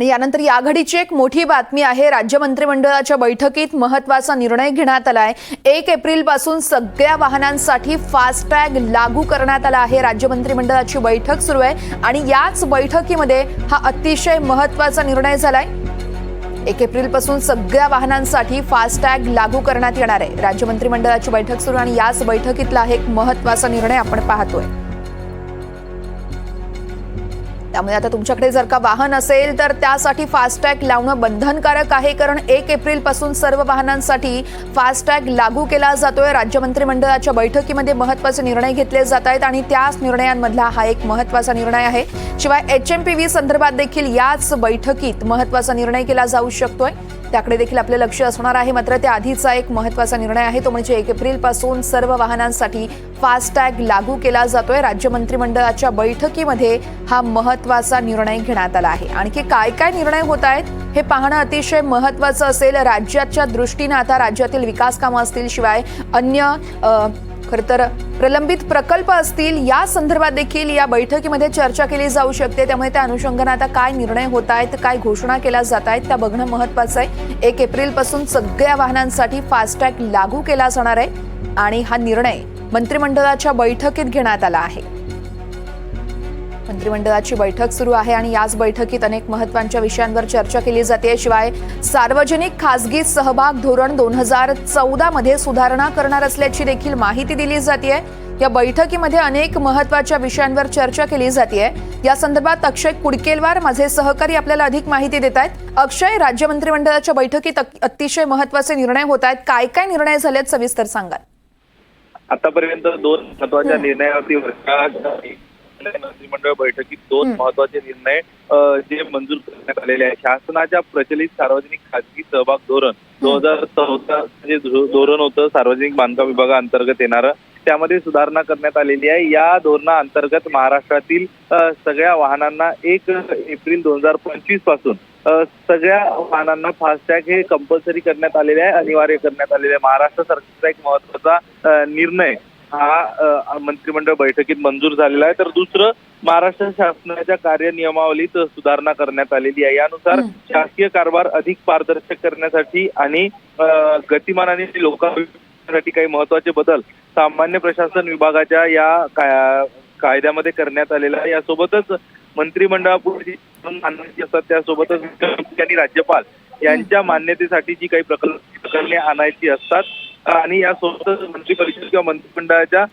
आणि यानंतर या घडीची एक मोठी बातमी आहे। राज्य मंत्रिमंडळाच्या बैठकीत महत्त्वाचा निर्णय घेण्यात आलाय। 1 एप्रिल पासून सगळ्या वाहनांसाठी फास्टॅग लागू करण्यात आला आहे। राज्य मंत्रिमंडळाची बैठक सुरू आहे आणि याच बैठकीमध्ये हा अतिशय महत्त्वाचा निर्णय झालाय। 1 एप्रिल पासून सगळ्या वाहनांसाठी फास्टॅग लागू करण्यात येणार आहे। राज्य मंत्रिमंडळाची बैठक सुरू आणि याच बैठकीतला एक महत्त्वाचा निर्णय आपण पाहतोय। त्यामुळे आता तुमच्याकडे जर का वाहन असेल तर त्यासाठी फास्टॅग लावणं बंधनकारक आहे, कारण 1 एप्रिल पासून सर्व वाहनांसाठी फास्टॅग लागू केला जातोय। राज्य मंत्रिमंडळाच्या बैठकीमध्ये महत्त्वाचे निर्णय घेतले जात आहेत आणि त्याच निर्णयांमधला हा एक महत्त्वाचा निर्णय आहे। शिवाय HMPV संदर्भात देखील याच बैठकीत महत्त्वाचा निर्णय केला जाऊ शकतोय, त्याकडे देखील आपले लक्ष असणार आहे। मात्र त्याआधीचा एक महत्त्वाचा निर्णय आहे तो म्हणजे 1 एप्रिल पासून सर्व वाहनांसाठी फास्टॅग लागू केला जातोय। राज्य मंत्रिमंडळाच्या बैठकीमध्ये हा महत्त्वाचा निर्णय घेण्यात आला आहे। आणखी काय काय निर्णय होत आहेत हे पाहणं अतिशय महत्त्वाचं असेल। राज्याच्या दृष्टीने आता राज्यातील विकास कामं असतील, शिवाय अन्य खरं तर प्रलंबित प्रकल्प असतील, या संदर्भात देखील या बैठकीमध्ये चर्चा केली जाऊ शकते। त्यामुळे त्या अनुषंगाने आता काय निर्णय होत आहेत, काय घोषणा केल्या जात आहेत त्या बघणं महत्त्वाचं आहे। 1 एप्रिल पासून सगळ्या वाहनांसाठी फास्टॅग लागू केला जाणार आहे आणि हा निर्णय मंत्रिमंडळाच्या बैठकीत घेण्यात आला आहे। मंत्रिमंडळाची बैठक सुरू आहे आणि याच बैठकीत अनेक महत्त्वाच्या विषयांवर चर्चा केली जाते। शिवाय सार्वजनिक खासगी सहभाग धोरण 2014 मध्ये सुधारणा करणार असल्याची देखील माहिती दिली जाते। या बैठकीमध्ये अनेक महत्त्वाच्या विषयांवर चर्चा केली जाते। या संदर्भात अक्षय कुडकेलवार माझे सहकारी आपल्याला अधिक माहिती देत आहेत। अक्षय, राज्य मंत्रिमंडळाच्या बैठकीत अतिशय महत्त्वाचे निर्णय होत आहेत, काय काय निर्णय झालेत सविस्तर सांगा। आतापर्यंत 2 महत्त्वाच्या निर्णयावरती मंत्रिमंडळ बैठकीत 2 महत्त्वाचे निर्णय जे मंजूर करण्यात आलेले आहेत। शासनाच्या प्रचलित सार्वजनिक खासगी सहभाग धोरण 2014 जे धोरण होतं सार्वजनिक बांधकाम विभागाअंतर्गत येणारं, त्यामध्ये सुधारणा करण्यात आलेली आहे। या धोरणाअंतर्गत महाराष्ट्रातील सगळ्या वाहनांना 1 एप्रिल 2025 पासून सगळ्या वाहनांना फास्टॅग हे कंपल्सरी करण्यात आलेले आहे, अनिवार्य करण्यात आलेले आहे। महाराष्ट्र सरकारचा एक महत्त्वाचा निर्णय हा मंत्रिमंडळ बैठकीत मंजूर झालेला आहे। तर दुसरं, महाराष्ट्र शासनाच्या कार्यनियमावलीत सुधारणा करण्यात आलेली आहे। यानुसार शासकीय कारभार अधिक पारदर्शक करण्यासाठी आणि गतिमान आणि लोकांसाठी काही महत्त्वाचे बदल सामान्य प्रशासन विभागाच्या या कायद्यामध्ये करण्यात आलेला आहे। यासोबतच मंत्रिमंडळापुढे मान्यता असतात त्यासोबतच मुख्यमंत्री आणि राज्यपाल यांच्या मान्यतेसाठी जी काही प्रकरणे आणायची असतात आणि यासोबतच मंत्री परिषद किंवा मंत्रिमंडळाच्या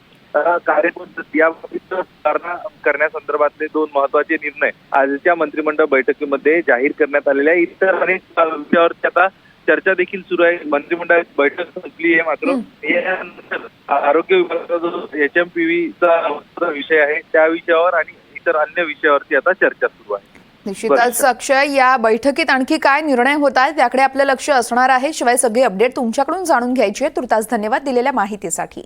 कार्यपद्धती याबाबत सुधारणा करण्यासंदर्भातले 2 महत्त्वाचे निर्णय आजच्या मंत्रिमंडळ बैठकीमध्ये जाहीर करण्यात आलेले आहे। इतर अनेक विषयावरची आता चर्चा देखील सुरू आहे। मंत्रिमंडळाची बैठक संपली आहे, मात्र यानंतर आरोग्य विभागाचा जो HMPVचा विषय आहे त्या विषयावर आणि इतर अन्य विषयावरती आता चर्चा सुरू आहे। निश्चितच अक्षय, या बैठकीत आणखी काय निर्णय होत आहेत त्याकडे आपलं लक्ष असणार आहे। शिवाय सगळे अपडेट तुमच्याकडून जाणून घ्यायचे। तुर्तास धन्यवाद दिलेल्या माहितीसाठी।